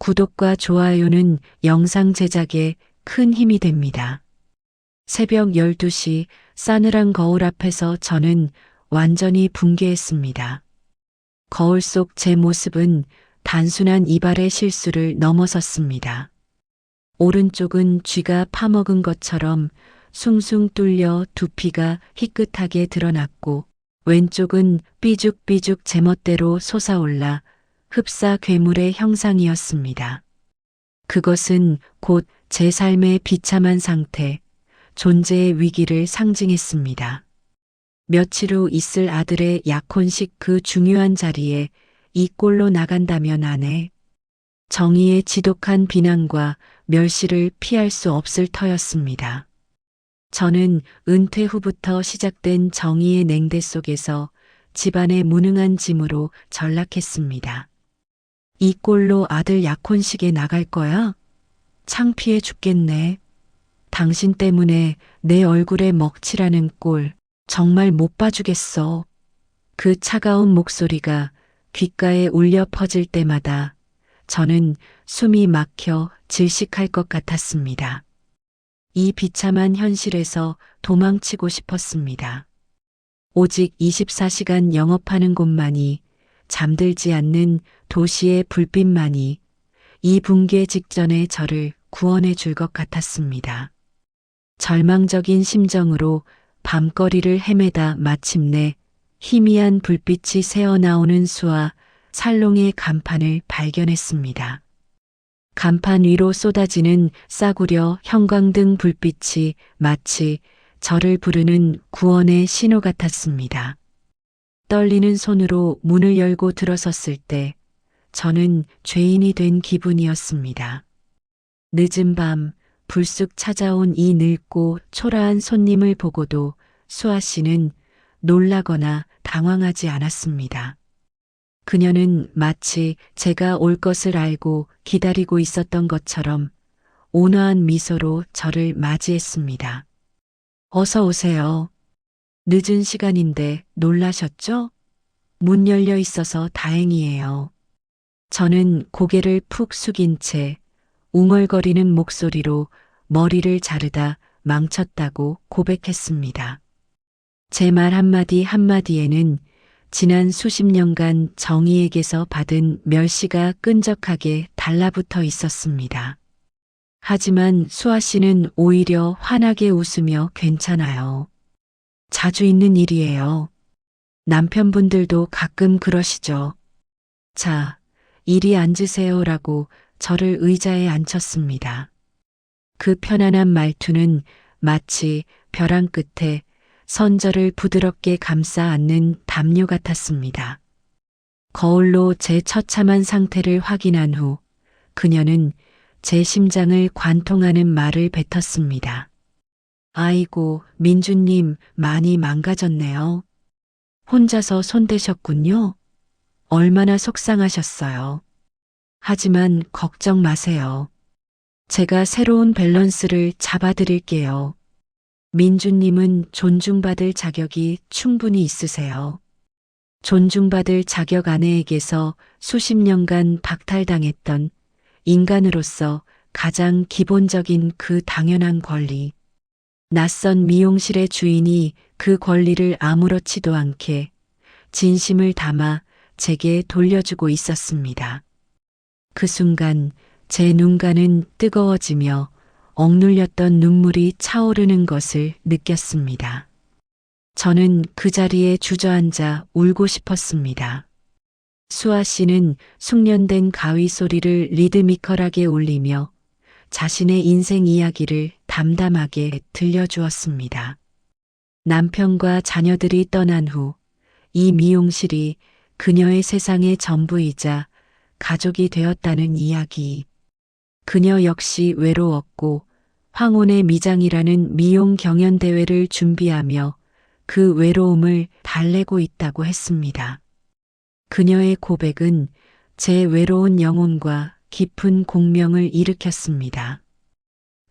구독과 좋아요는 영상 제작에 큰 힘이 됩니다. 새벽 12시 싸늘한 거울 앞에서 저는 완전히 붕괴했습니다. 거울 속 제 모습은 단순한 이발의 실수를 넘어섰습니다. 오른쪽은 쥐가 파먹은 것처럼 숭숭 뚫려 두피가 희끗하게 드러났고, 왼쪽은 삐죽삐죽 제멋대로 솟아올라 흡사 괴물의 형상이었습니다. 그것은 곧 제 삶의 비참한 상태, 존재의 위기를 상징했습니다. 며칠 후 있을 아들의 약혼식 그 중요한 자리에 이 꼴로 나간다면 안에 정의의 지독한 비난과 멸시를 피할 수 없을 터였습니다. 저는 은퇴 후부터 시작된 정의의 냉대 속에서 집안의 무능한 짐으로 전락했습니다. 이 꼴로 아들 약혼식에 나갈 거야? 창피해 죽겠네. 당신 때문에 내 얼굴에 먹칠하는 꼴 정말 못 봐주겠어. 그 차가운 목소리가 귓가에 울려 퍼질 때마다 저는 숨이 막혀 질식할 것 같았습니다. 이 비참한 현실에서 도망치고 싶었습니다. 오직 24시간 영업하는 곳만이, 잠들지 않는 도시의 불빛만이 이 붕괴 직전의 저를 구원해 줄 것 같았습니다. 절망적인 심정으로 밤거리를 헤매다 마침내 희미한 불빛이 새어나오는 수와 살롱의 간판을 발견했습니다. 간판 위로 쏟아지는 싸구려 형광등 불빛이 마치 저를 부르는 구원의 신호 같았습니다. 떨리는 손으로 문을 열고 들어섰을 때 저는 죄인이 된 기분이었습니다. 늦은 밤 불쑥 찾아온 이 늙고 초라한 손님을 보고도 수아 씨는 놀라거나 당황하지 않았습니다. 그녀는 마치 제가 올 것을 알고 기다리고 있었던 것처럼 온화한 미소로 저를 맞이했습니다. 어서 오세요. 늦은 시간인데 놀라셨죠? 문 열려 있어서 다행이에요. 저는 고개를 푹 숙인 채 웅얼거리는 목소리로 머리를 자르다 망쳤다고 고백했습니다. 제 말 한마디 한마디에는 지난 수십 년간 정의에게서 받은 멸시가 끈적하게 달라붙어 있었습니다. 하지만 수아 씨는 오히려 환하게 웃으며 괜찮아요. 자주 있는 일이에요. 남편분들도 가끔 그러시죠. 자, 이리 앉으세요라고 저를 의자에 앉혔습니다. 그 편안한 말투는 마치 벼랑 끝에 선저를 부드럽게 감싸 안는 담요 같았습니다. 거울로 제 처참한 상태를 확인한 후 그녀는 제 심장을 관통하는 말을 뱉었습니다. 아이고, 민주님 많이 망가졌네요. 혼자서 손대셨군요. 얼마나 속상하셨어요. 하지만 걱정 마세요. 제가 새로운 밸런스를 잡아드릴게요. 민주님은 존중받을 자격이 충분히 있으세요. 존중받을 자격 아내에게서 수십 년간 박탈당했던 인간으로서 가장 기본적인 그 당연한 권리. 낯선 미용실의 주인이 그 권리를 아무렇지도 않게 진심을 담아 제게 돌려주고 있었습니다. 그 순간 제 눈가는 뜨거워지며 억눌렸던 눈물이 차오르는 것을 느꼈습니다. 저는 그 자리에 주저앉아 울고 싶었습니다. 수아 씨는 숙련된 가위 소리를 리드미컬하게 울리며 자신의 인생 이야기를 담담하게 들려주었습니다. 남편과 자녀들이 떠난 후 이 미용실이 그녀의 세상의 전부이자 가족이 되었다는 이야기. 그녀 역시 외로웠고 황혼의 미장이라는 미용 경연대회를 준비하며 그 외로움을 달래고 있다고 했습니다. 그녀의 고백은 제 외로운 영혼과 깊은 공명을 일으켰습니다.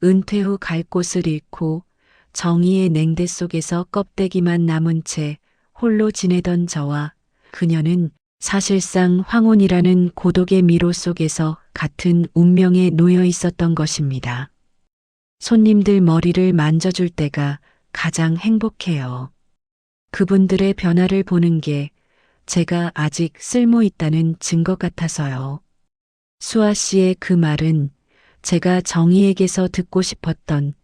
은퇴 후 갈 곳을 잃고 정의의 냉대 속에서 껍데기만 남은 채 홀로 지내던 저와 그녀는 사실상 황혼이라는 고독의 미로 속에서 같은 운명에 놓여 있었던 것입니다. 손님들 머리를 만져줄 때가 가장 행복해요. 그분들의 변화를 보는 게 제가 아직 쓸모 있다는 증거 같아서요. 수아 씨의 그 말은 제가 정희에게서 듣고 싶었던,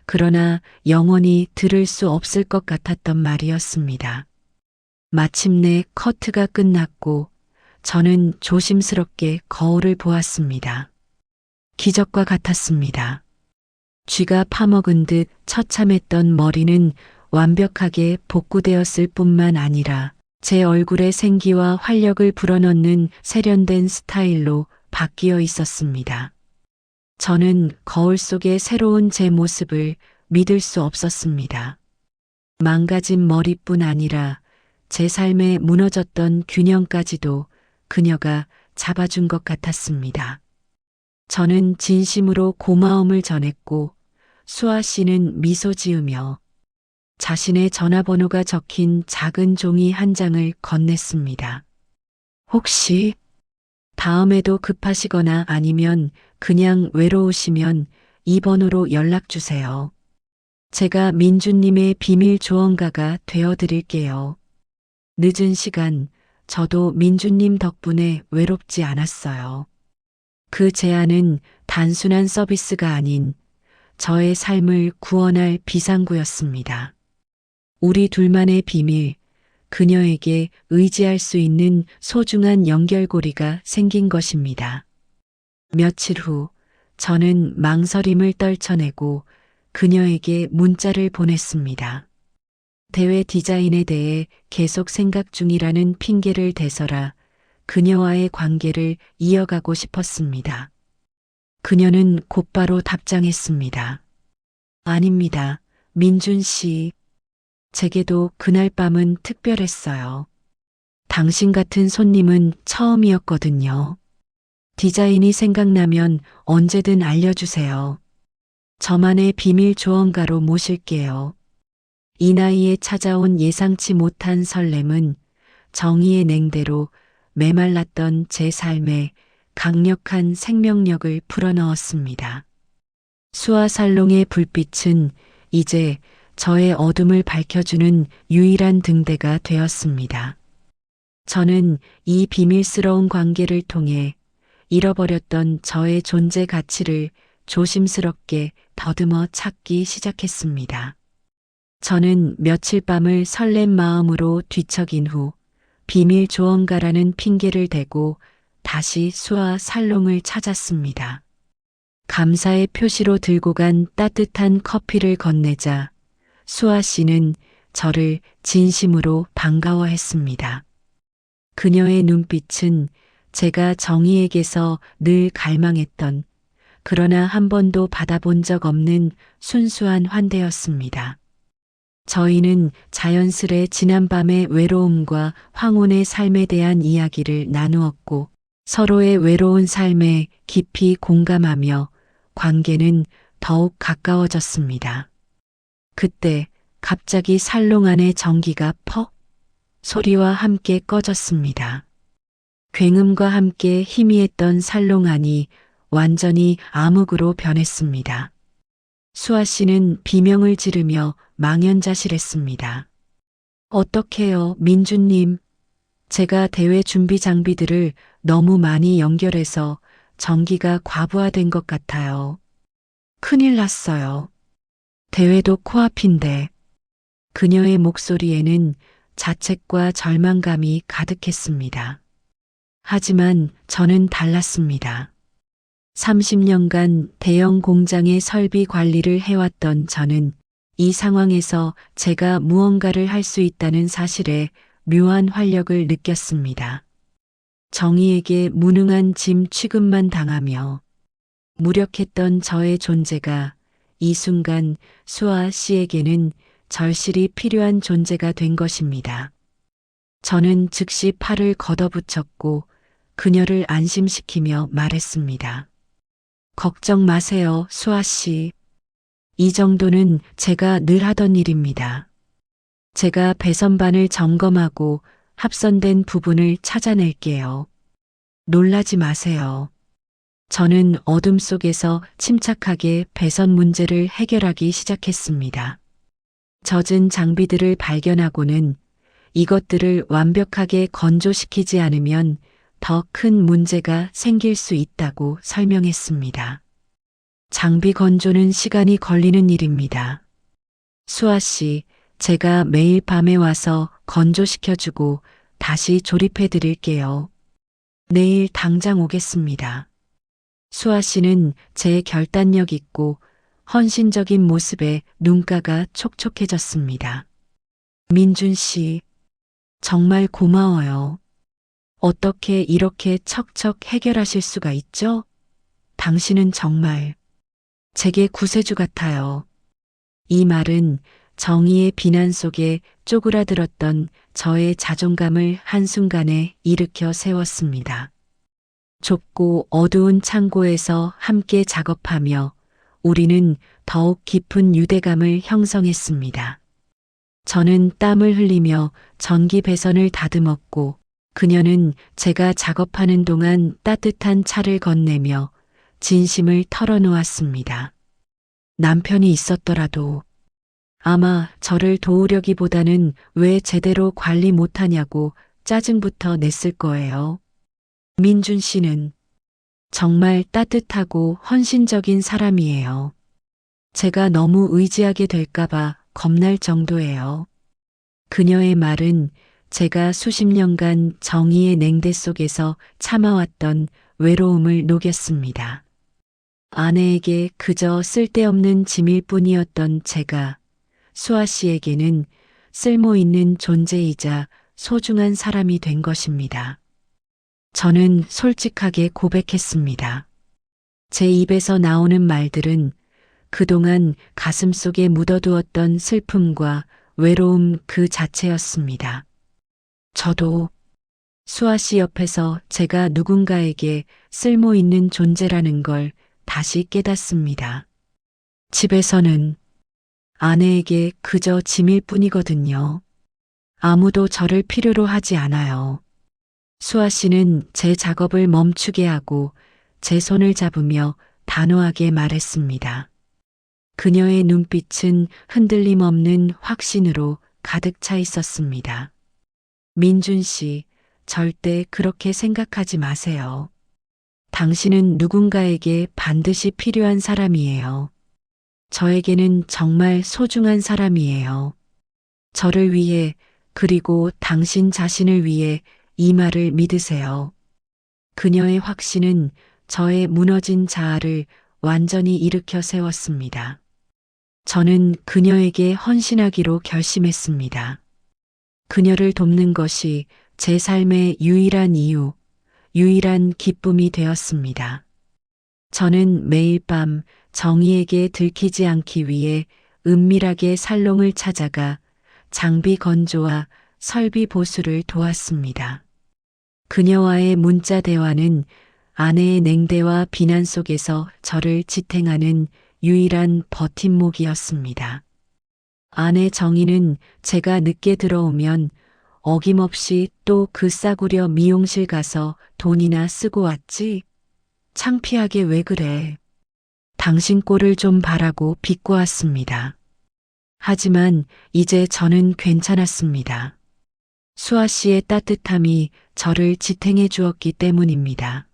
그러나 영원히 들을 수 없을 것 같았던 말이었습니다. 마침내 커트가 끝났고 저는 조심스럽게 거울을 보았습니다. 기적과 같았습니다. 쥐가 파먹은 듯 처참했던 머리는 완벽하게 복구되었을 뿐만 아니라 제 얼굴의 생기와 활력을 불어넣는 세련된 스타일로 바뀌어 있었습니다. 저는 거울 속의 새로운 제 모습을 믿을 수 없었습니다. 망가진 머리뿐 아니라 제 삶에 무너졌던 균형까지도 그녀가 잡아준 것 같았습니다. 저는 진심으로 고마움을 전했고 수아 씨는 미소 지으며 자신의 전화번호가 적힌 작은 종이 한 장을 건넸습니다. 혹시 다음에도 급하시거나 아니면 그냥 외로우시면 이 번호로 연락 주세요. 제가 민주님의 비밀 조언가가 되어 드릴게요. 늦은 시간 저도 민주님 덕분에 외롭지 않았어요. 그 제안은 단순한 서비스가 아닌 저의 삶을 구원할 비상구였습니다. 우리 둘만의 비밀, 그녀에게 의지할 수 있는 소중한 연결고리가 생긴 것입니다. 며칠 후 저는 망설임을 떨쳐내고 그녀에게 문자를 보냈습니다. 대외 디자인에 대해 계속 생각 중이라는 핑계를 대서라 그녀와의 관계를 이어가고 싶었습니다. 그녀는 곧바로 답장했습니다. 아닙니다. 민준 씨. 제게도 그날 밤은 특별했어요. 당신 같은 손님은 처음이었거든요. 디자인이 생각나면 언제든 알려주세요. 저만의 비밀 조언가로 모실게요. 이 나이에 찾아온 예상치 못한 설렘은 정의의 냉대로 메말랐던 제 삶에 강력한 생명력을 불어넣었습니다. 수아살롱의 불빛은 이제 저의 어둠을 밝혀주는 유일한 등대가 되었습니다. 저는 이 비밀스러운 관계를 통해 잃어버렸던 저의 존재 가치를 조심스럽게 더듬어 찾기 시작했습니다. 저는 며칠 밤을 설렘 마음으로 뒤척인 후 비밀 조언가라는 핑계를 대고 다시 수아 살롱을 찾았습니다. 감사의 표시로 들고 간 따뜻한 커피를 건네자 수아 씨는 저를 진심으로 반가워했습니다. 그녀의 눈빛은 제가 정희에게서 늘 갈망했던, 그러나 한 번도 받아본 적 없는 순수한 환대였습니다. 저희는 자연스레 지난밤의 외로움과 황혼의 삶에 대한 이야기를 나누었고 서로의 외로운 삶에 깊이 공감하며 관계는 더욱 가까워졌습니다. 그때 갑자기 살롱 안의 전기가 퍽 소리와 함께 꺼졌습니다. 굉음과 함께 희미했던 살롱 안이 완전히 암흑으로 변했습니다. 수아 씨는 비명을 지르며 망연자실했습니다. 어떡해요, 민주님. 제가 대회 준비 장비들을 너무 많이 연결해서 전기가 과부하된 것 같아요. 큰일 났어요. 대회도 코앞인데. 그녀의 목소리에는 자책과 절망감이 가득했습니다. 하지만 저는 달랐습니다. 30년간 대형 공장의 설비 관리를 해왔던 저는 이 상황에서 제가 무언가를 할 수 있다는 사실에 묘한 활력을 느꼈습니다. 정의에게 무능한 짐 취급만 당하며 무력했던 저의 존재가 이 순간 수아 씨에게는 절실히 필요한 존재가 된 것입니다. 저는 즉시 팔을 걷어붙였고 그녀를 안심시키며 말했습니다. 걱정 마세요, 수아 씨. 이 정도는 제가 늘 하던 일입니다. 제가 배선반을 점검하고 합선된 부분을 찾아낼게요. 놀라지 마세요. 저는 어둠 속에서 침착하게 배선 문제를 해결하기 시작했습니다. 젖은 장비들을 발견하고는 이것들을 완벽하게 건조시키지 않으면 더 큰 문제가 생길 수 있다고 설명했습니다. 장비 건조는 시간이 걸리는 일입니다. 수아 씨, 제가 매일 밤에 와서 건조시켜주고 다시 조립해 드릴게요. 내일 당장 오겠습니다. 수아 씨는 제 결단력 있고 헌신적인 모습에 눈가가 촉촉해졌습니다. 민준 씨, 정말 고마워요. 어떻게 이렇게 척척 해결하실 수가 있죠? 당신은 정말 제게 구세주 같아요. 이 말은 정의의 비난 속에 쪼그라들었던 저의 자존감을 한순간에 일으켜 세웠습니다. 좁고 어두운 창고에서 함께 작업하며 우리는 더욱 깊은 유대감을 형성했습니다. 저는 땀을 흘리며 전기 배선을 다듬었고 그녀는 제가 작업하는 동안 따뜻한 차를 건네며 진심을 털어놓았습니다. 남편이 있었더라도 아마 저를 도우려기보다는 왜 제대로 관리 못하냐고 짜증부터 냈을 거예요. 민준 씨는 정말 따뜻하고 헌신적인 사람이에요. 제가 너무 의지하게 될까봐 겁날 정도예요. 그녀의 말은 제가 수십 년간 정의의 냉대 속에서 참아왔던 외로움을 녹였습니다. 아내에게 그저 쓸데없는 짐일 뿐이었던 제가 수아 씨에게는 쓸모 있는 존재이자 소중한 사람이 된 것입니다. 저는 솔직하게 고백했습니다. 제 입에서 나오는 말들은 그동안 가슴속에 묻어두었던 슬픔과 외로움 그 자체였습니다. 저도 수아 씨 옆에서 제가 누군가에게 쓸모 있는 존재라는 걸 다시 깨닫습니다. 집에서는 아내에게 그저 짐일 뿐이거든요. 아무도 저를 필요로 하지 않아요. 수아 씨는 제 작업을 멈추게 하고 제 손을 잡으며 단호하게 말했습니다. 그녀의 눈빛은 흔들림 없는 확신으로 가득 차 있었습니다. 민준 씨, 절대 그렇게 생각하지 마세요. 당신은 누군가에게 반드시 필요한 사람이에요. 저에게는 정말 소중한 사람이에요. 저를 위해 그리고 당신 자신을 위해 이 말을 믿으세요. 그녀의 확신은 저의 무너진 자아를 완전히 일으켜 세웠습니다. 저는 그녀에게 헌신하기로 결심했습니다. 그녀를 돕는 것이 제 삶의 유일한 이유, 유일한 기쁨이 되었습니다. 저는 매일 밤 정의에게 들키지 않기 위해 은밀하게 살롱을 찾아가 장비 건조와 설비 보수를 도왔습니다. 그녀와의 문자 대화는 아내의 냉대와 비난 속에서 저를 지탱하는 유일한 버팀목이었습니다. 아내 정의는 제가 늦게 들어오면 어김없이 또 그 싸구려 미용실 가서 돈이나 쓰고 왔지? 창피하게 왜 그래? 당신 꼴을 좀 봐라고 비꼬았습니다. 하지만 이제 저는 괜찮았습니다. 수아 씨의 따뜻함이 저를 지탱해 주었기 때문입니다.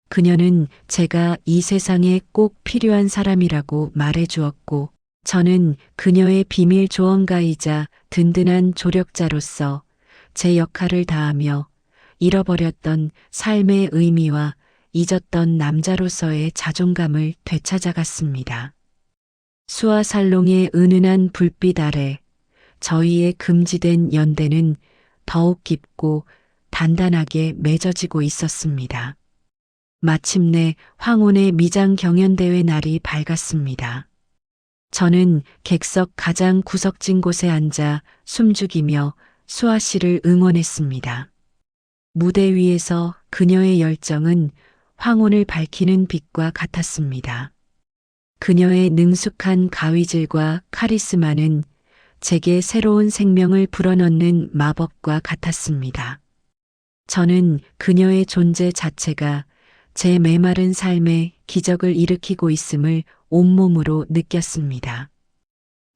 그녀는 제가 이 세상에 꼭 필요한 사람이라고 말해 주었고, 저는 그녀의 비밀 조언가이자 든든한 조력자로서 제 역할을 다하며 잃어버렸던 삶의 의미와 잊었던 남자로서의 자존감을 되찾아갔습니다. 수아 살롱의 은은한 불빛 아래 저희의 금지된 연대는 더욱 깊고 단단하게 맺어지고 있었습니다. 마침내 황혼의 미장 경연대회 날이 밝았습니다. 저는 객석 가장 구석진 곳에 앉아 숨죽이며 수아 씨를 응원했습니다. 무대 위에서 그녀의 열정은 황혼을 밝히는 빛과 같았습니다. 그녀의 능숙한 가위질과 카리스마는 제게 새로운 생명을 불어넣는 마법과 같았습니다. 저는 그녀의 존재 자체가 제 메마른 삶에 기적을 일으키고 있음을 온몸으로 느꼈습니다.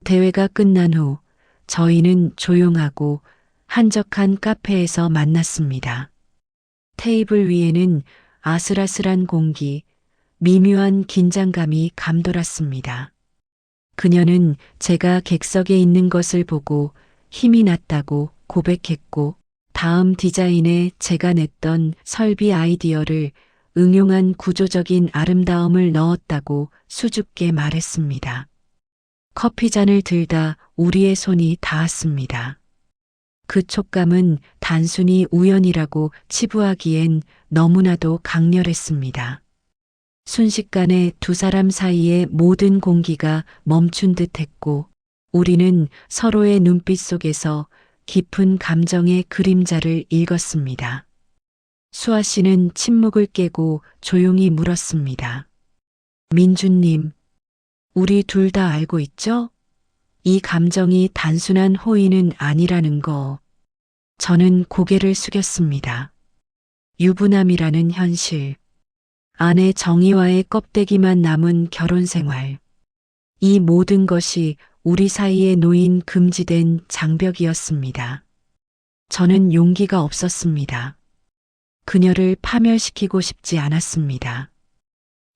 대회가 끝난 후 저희는 조용하고 한적한 카페에서 만났습니다. 테이블 위에는 아슬아슬한 공기, 미묘한 긴장감이 감돌았습니다. 그녀는 제가 객석에 있는 것을 보고 힘이 났다고 고백했고, 다음 디자인에 제가 냈던 설비 아이디어를 응용한 구조적인 아름다움을 넣었다고 수줍게 말했습니다. 커피잔을 들다 우리의 손이 닿았습니다. 그 촉감은 단순히 우연이라고 치부하기엔 너무나도 강렬했습니다. 순식간에 두 사람 사이의 모든 공기가 멈춘 듯 했고, 우리는 서로의 눈빛 속에서 깊은 감정의 그림자를 읽었습니다. 수아 씨는 침묵을 깨고 조용히 물었습니다. 민주님, 우리 둘 다 알고 있죠? 이 감정이 단순한 호의는 아니라는 거. 저는 고개를 숙였습니다. 유부남이라는 현실. 아내 정의와의 껍데기만 남은 결혼 생활. 이 모든 것이 우리 사이에 놓인 금지된 장벽이었습니다. 저는 용기가 없었습니다. 그녀를 파멸시키고 싶지 않았습니다.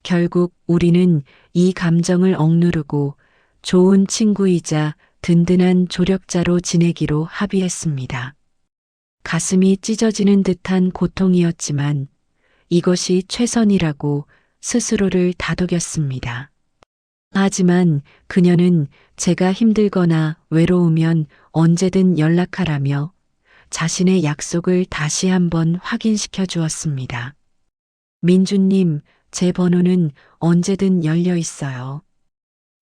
결국 우리는 이 감정을 억누르고 좋은 친구이자 든든한 조력자로 지내기로 합의했습니다. 가슴이 찢어지는 듯한 고통이었지만 이것이 최선이라고 스스로를 다독였습니다. 하지만 그녀는 제가 힘들거나 외로우면 언제든 연락하라며 자신의 약속을 다시 한번 확인시켜 주었습니다. 민주님, 제 번호는 언제든 열려 있어요.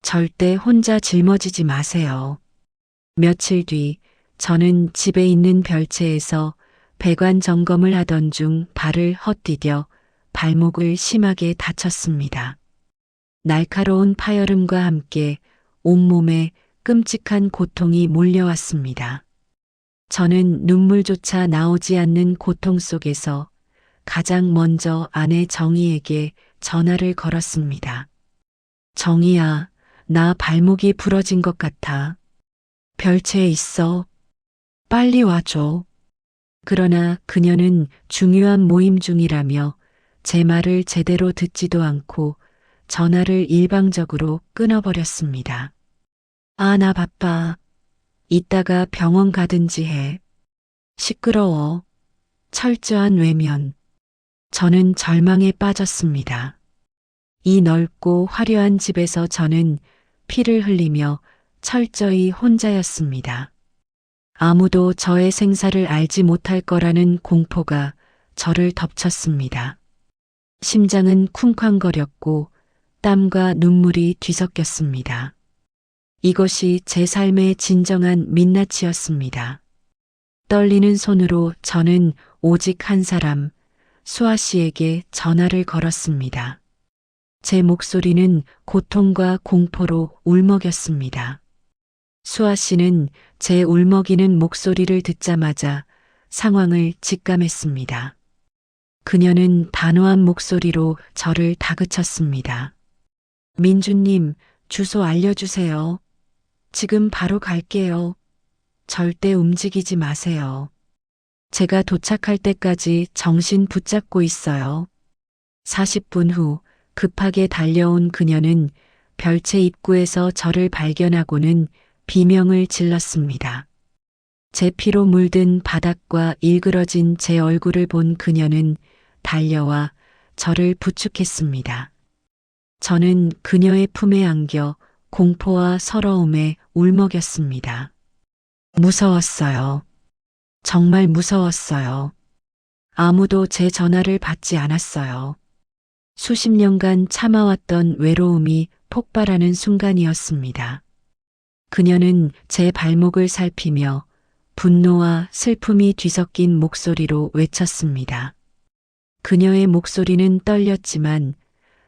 절대 혼자 짊어지지 마세요. 며칠 뒤 저는 집에 있는 별채에서 배관 점검을 하던 중 발을 헛디뎌 발목을 심하게 다쳤습니다. 날카로운 파열음과 함께 온몸에 끔찍한 고통이 몰려왔습니다. 저는 눈물조차 나오지 않는 고통 속에서 가장 먼저 아내 정희에게 전화를 걸었습니다. 정희야, 나 발목이 부러진 것 같아. 별채에 있어. 빨리 와줘. 그러나 그녀는 중요한 모임 중이라며 제 말을 제대로 듣지도 않고 전화를 일방적으로 끊어버렸습니다. 아, 나 바빠. 이따가 병원 가든지 해. 시끄러워. 철저한 외면. 저는 절망에 빠졌습니다. 이 넓고 화려한 집에서 저는 피를 흘리며 철저히 혼자였습니다. 아무도 저의 생사를 알지 못할 거라는 공포가 저를 덮쳤습니다. 심장은 쿵쾅거렸고 땀과 눈물이 뒤섞였습니다. 이것이 제 삶의 진정한 민낯이었습니다. 떨리는 손으로 저는 오직 한 사람, 수아 씨에게 전화를 걸었습니다. 제 목소리는 고통과 공포로 울먹였습니다. 수아 씨는 제 울먹이는 목소리를 듣자마자 상황을 직감했습니다. 그녀는 단호한 목소리로 저를 다그쳤습니다. 민주님, 주소 알려주세요. 지금 바로 갈게요. 절대 움직이지 마세요. 제가 도착할 때까지 정신 붙잡고 있어요. 40분 후 급하게 달려온 그녀는 별채 입구에서 저를 발견하고는 비명을 질렀습니다. 제 피로 물든 바닥과 일그러진 제 얼굴을 본 그녀는 달려와 저를 부축했습니다. 저는 그녀의 품에 안겨 공포와 서러움에 울먹였습니다. 무서웠어요. 정말 무서웠어요. 아무도 제 전화를 받지 않았어요. 수십 년간 참아왔던 외로움이 폭발하는 순간이었습니다. 그녀는 제 발목을 살피며 분노와 슬픔이 뒤섞인 목소리로 외쳤습니다. 그녀의 목소리는 떨렸지만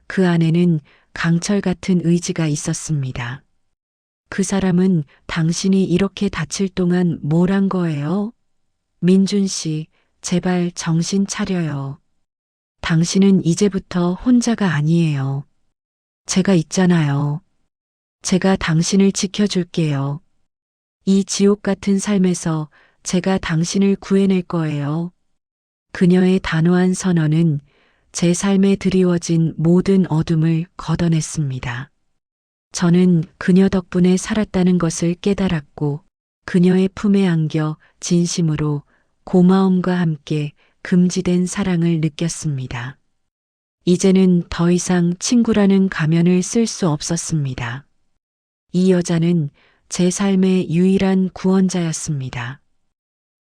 그 안에는 강철 같은 의지가 있었습니다. 그 사람은 당신이 이렇게 다칠 동안 뭘 한 거예요? 민준 씨, 제발 정신 차려요. 당신은 이제부터 혼자가 아니에요. 제가 있잖아요. 제가 당신을 지켜줄게요. 이 지옥 같은 삶에서 제가 당신을 구해낼 거예요. 그녀의 단호한 선언은 제 삶에 드리워진 모든 어둠을 걷어냈습니다. 저는 그녀 덕분에 살았다는 것을 깨달았고 그녀의 품에 안겨 진심으로 고마움과 함께 금지된 사랑을 느꼈습니다. 이제는 더 이상 친구라는 가면을 쓸 수 없었습니다. 이 여자는 제 삶의 유일한 구원자였습니다.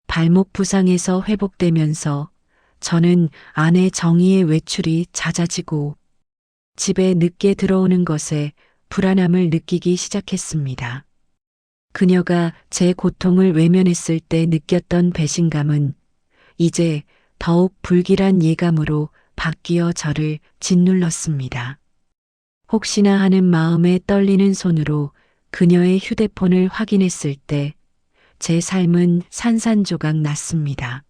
발목 부상에서 회복되면서 저는 아내 정희의 외출이 잦아지고 집에 늦게 들어오는 것에 불안함을 느끼기 시작했습니다. 그녀가 제 고통을 외면했을 때 느꼈던 배신감은 이제 더욱 불길한 예감으로 바뀌어 저를 짓눌렀습니다. 혹시나 하는 마음에 떨리는 손으로 그녀의 휴대폰을 확인했을 때 제 삶은 산산조각 났습니다.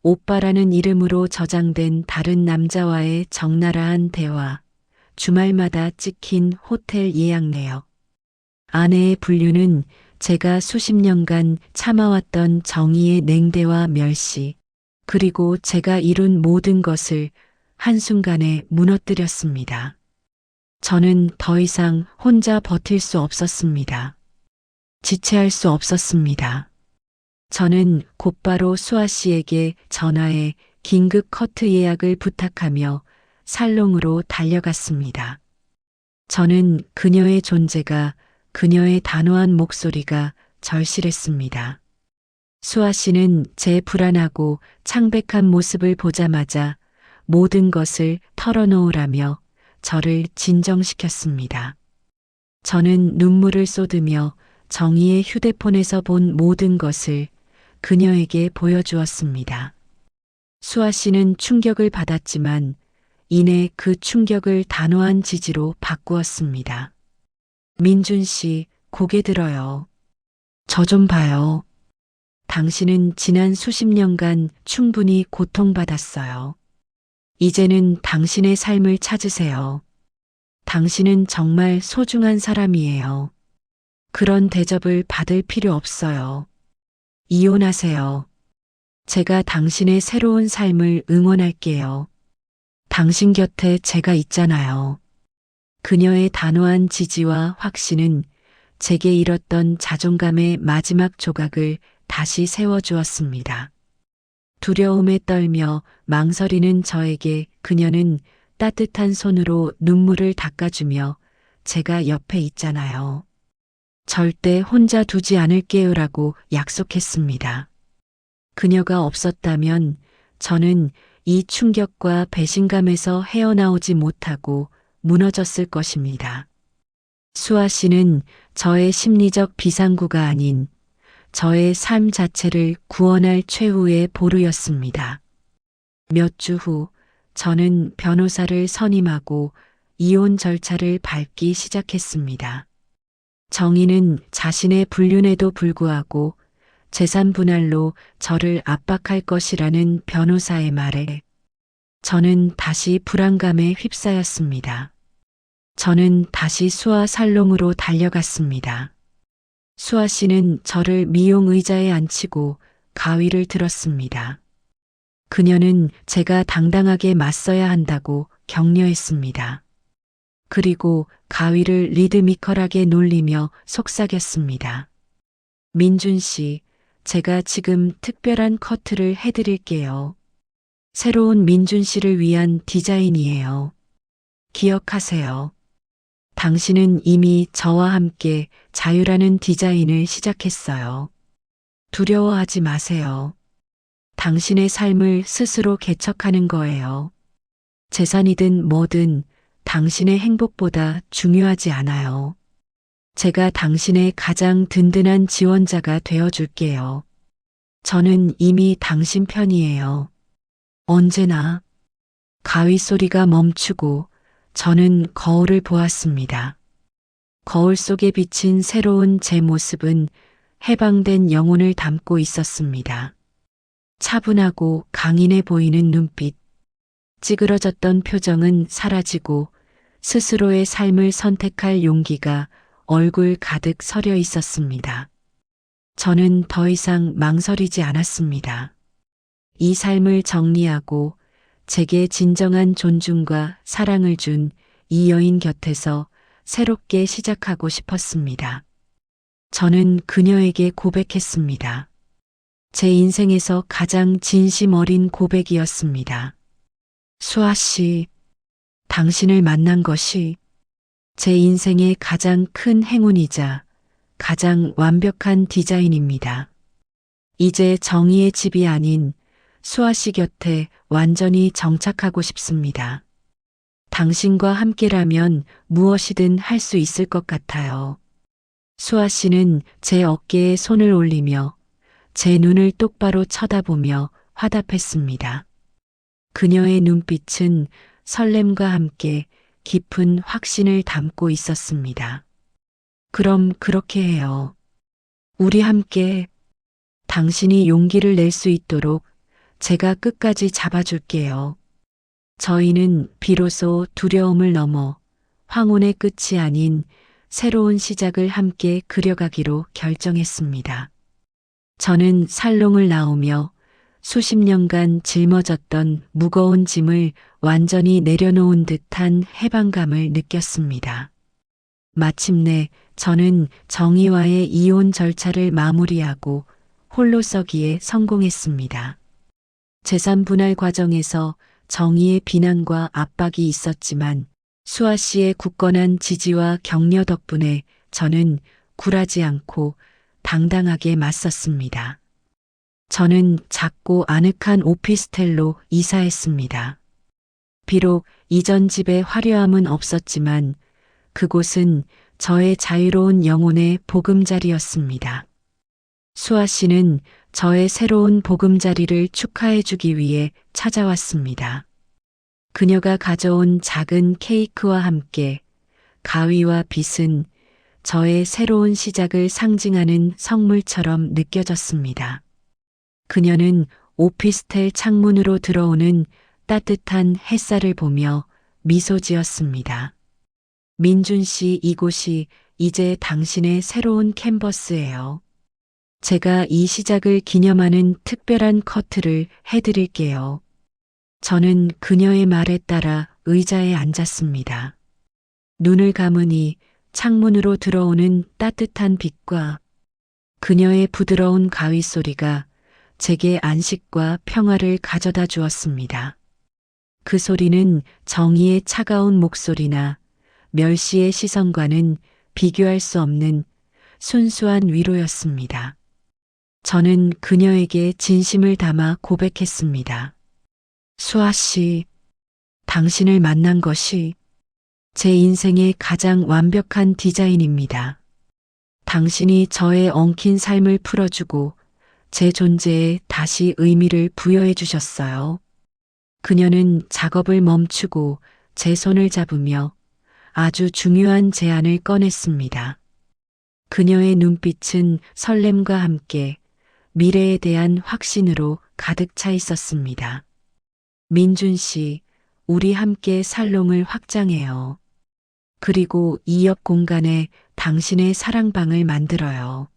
오빠라는 이름으로 저장된 다른 남자와의 적나라한 대화, 주말마다 찍힌 호텔 예약 내역. 아내의 분류는 제가 수십 년간 참아왔던 정의의 냉대와 멸시, 그리고 제가 이룬 모든 것을 한순간에 무너뜨렸습니다. 저는 더 이상 혼자 버틸 수 없었습니다. 지체할 수 없었습니다. 저는 곧바로 수아 씨에게 전화해 긴급 커트 예약을 부탁하며 살롱으로 달려갔습니다. 저는 그녀의 존재가, 그녀의 단호한 목소리가 절실했습니다. 수아 씨는 제 불안하고 창백한 모습을 보자마자 모든 것을 털어놓으라며 저를 진정시켰습니다. 저는 눈물을 쏟으며 정희의 휴대폰에서 본 모든 것을 그녀에게 보여주었습니다. 수아 씨는 충격을 받았지만 이내 그 충격을 단호한 지지로 바꾸었습니다. 민준 씨, 고개 들어요. 저 좀 봐요. 당신은 지난 수십 년간 충분히 고통받았어요. 이제는 당신의 삶을 찾으세요. 당신은 정말 소중한 사람이에요. 그런 대접을 받을 필요 없어요. 이혼하세요. 제가 당신의 새로운 삶을 응원할게요. 당신 곁에 제가 있잖아요. 그녀의 단호한 지지와 확신은 제게 잃었던 자존감의 마지막 조각을 다시 세워주었습니다. 두려움에 떨며 망설이는 저에게 그녀는 따뜻한 손으로 눈물을 닦아주며 제가 옆에 있잖아요. 절대 혼자 두지 않을게요라고 약속했습니다. 그녀가 없었다면 저는 이 충격과 배신감에서 헤어나오지 못하고 무너졌을 것입니다. 수아 씨는 저의 심리적 비상구가 아닌 저의 삶 자체를 구원할 최후의 보루였습니다. 몇 주 후 저는 변호사를 선임하고 이혼 절차를 밟기 시작했습니다. 정희는 자신의 불륜에도 불구하고 재산 분할로 저를 압박할 것이라는 변호사의 말에 저는 다시 불안감에 휩싸였습니다. 저는 다시 수아 살롱으로 달려갔습니다. 수아 씨는 저를 미용 의자에 앉히고 가위를 들었습니다. 그녀는 제가 당당하게 맞서야 한다고 격려했습니다. 그리고 가위를 리드미컬하게 놀리며 속삭였습니다. 민준 씨, 제가 지금 특별한 커트를 해드릴게요. 새로운 민준 씨를 위한 디자인이에요. 기억하세요. 당신은 이미 저와 함께 자유라는 디자인을 시작했어요. 두려워하지 마세요. 당신의 삶을 스스로 개척하는 거예요. 재산이든 뭐든 당신의 행복보다 중요하지 않아요. 제가 당신의 가장 든든한 지원자가 되어줄게요. 저는 이미 당신 편이에요. 언제나. 가위 소리가 멈추고 저는 거울을 보았습니다. 거울 속에 비친 새로운 제 모습은 해방된 영혼을 담고 있었습니다. 차분하고 강인해 보이는 눈빛, 찌그러졌던 표정은 사라지고 스스로의 삶을 선택할 용기가 얼굴 가득 서려 있었습니다. 저는 더 이상 망설이지 않았습니다. 이 삶을 정리하고 제게 진정한 존중과 사랑을 준 이 여인 곁에서 새롭게 시작하고 싶었습니다. 저는 그녀에게 고백했습니다. 제 인생에서 가장 진심 어린 고백이었습니다. 수아 씨, 당신을 만난 것이 제 인생의 가장 큰 행운이자 가장 완벽한 디자인입니다. 이제 정의의 집이 아닌 수아 씨 곁에 완전히 정착하고 싶습니다. 당신과 함께라면 무엇이든 할 수 있을 것 같아요. 수아 씨는 제 어깨에 손을 올리며 제 눈을 똑바로 쳐다보며 화답했습니다. 그녀의 눈빛은 설렘과 함께 깊은 확신을 담고 있었습니다. 그럼 그렇게 해요. 우리 함께 당신이 용기를 낼 수 있도록 제가 끝까지 잡아줄게요. 저희는 비로소 두려움을 넘어 황혼의 끝이 아닌 새로운 시작을 함께 그려가기로 결정했습니다. 저는 살롱을 나오며 수십 년간 짊어졌던 무거운 짐을 완전히 내려놓은 듯한 해방감을 느꼈습니다. 마침내 저는 정의와의 이혼 절차를 마무리하고 홀로서기에 성공했습니다. 재산 분할 과정에서 정의의 비난과 압박이 있었지만 수아 씨의 굳건한 지지와 격려 덕분에 저는 굴하지 않고 당당하게 맞섰습니다. 저는 작고 아늑한 오피스텔로 이사했습니다. 비록 이전 집의 화려함은 없었지만 그곳은 저의 자유로운 영혼의 보금자리였습니다. 수아 씨는 저의 새로운 보금자리를 축하해 주기 위해 찾아왔습니다. 그녀가 가져온 작은 케이크와 함께 가위와 빗은 저의 새로운 시작을 상징하는 선물처럼 느껴졌습니다. 그녀는 오피스텔 창문으로 들어오는 따뜻한 햇살을 보며 미소 지었습니다. 민준 씨, 이곳이 이제 당신의 새로운 캔버스예요. 제가 이 시작을 기념하는 특별한 커트를 해드릴게요. 저는 그녀의 말에 따라 의자에 앉았습니다. 눈을 감으니 창문으로 들어오는 따뜻한 빛과 그녀의 부드러운 가위 소리가 제게 안식과 평화를 가져다 주었습니다. 그 소리는 정의의 차가운 목소리나 멸시의 시선과는 비교할 수 없는 순수한 위로였습니다. 저는 그녀에게 진심을 담아 고백했습니다. 수아 씨, 당신을 만난 것이 제 인생의 가장 완벽한 디자인입니다. 당신이 저의 엉킨 삶을 풀어주고 제 존재에 다시 의미를 부여해 주셨어요. 그녀는 작업을 멈추고 제 손을 잡으며 아주 중요한 제안을 꺼냈습니다. 그녀의 눈빛은 설렘과 함께 미래에 대한 확신으로 가득 차 있었습니다. 민준 씨, 우리 함께 살롱을 확장해요. 그리고 이 옆 공간에 당신의 사랑방을 만들어요.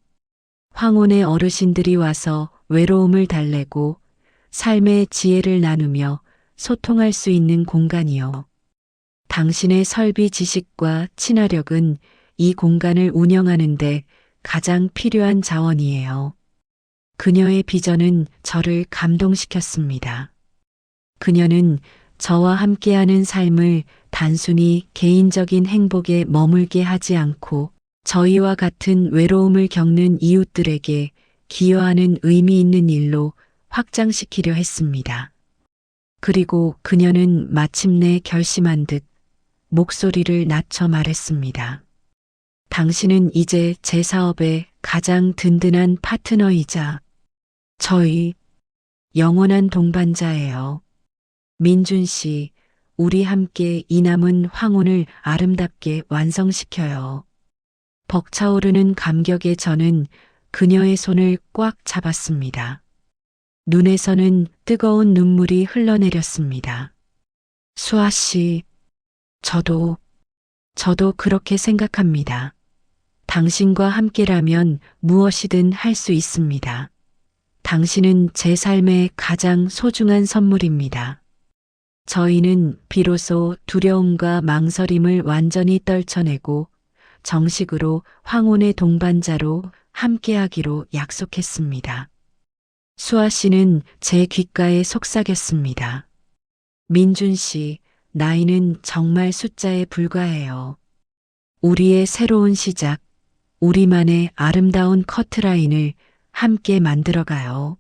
황혼의 어르신들이 와서 외로움을 달래고 삶의 지혜를 나누며 소통할 수 있는 공간이요. 당신의 설비 지식과 친화력은 이 공간을 운영하는데 가장 필요한 자원이에요. 그녀의 비전은 저를 감동시켰습니다. 그녀는 저와 함께하는 삶을 단순히 개인적인 행복에 머물게 하지 않고 저희와 같은 외로움을 겪는 이웃들에게 기여하는 의미 있는 일로 확장시키려 했습니다. 그리고 그녀는 마침내 결심한 듯 목소리를 낮춰 말했습니다. 당신은 이제 제 사업의 가장 든든한 파트너이자 저희 영원한 동반자예요. 민준 씨, 우리 함께 이 남은 황혼을 아름답게 완성시켜요. 벅차오르는 감격에 저는 그녀의 손을 꽉 잡았습니다. 눈에서는 뜨거운 눈물이 흘러내렸습니다. 수아 씨, 저도 그렇게 생각합니다. 당신과 함께라면 무엇이든 할 수 있습니다. 당신은 제 삶의 가장 소중한 선물입니다. 저희는 비로소 두려움과 망설임을 완전히 떨쳐내고 정식으로 황혼의 동반자로 함께하기로 약속했습니다. 수아 씨는 제 귓가에 속삭였습니다. 민준 씨, 나이는 정말 숫자에 불과해요. 우리의 새로운 시작, 우리만의 아름다운 커트라인을 함께 만들어가요.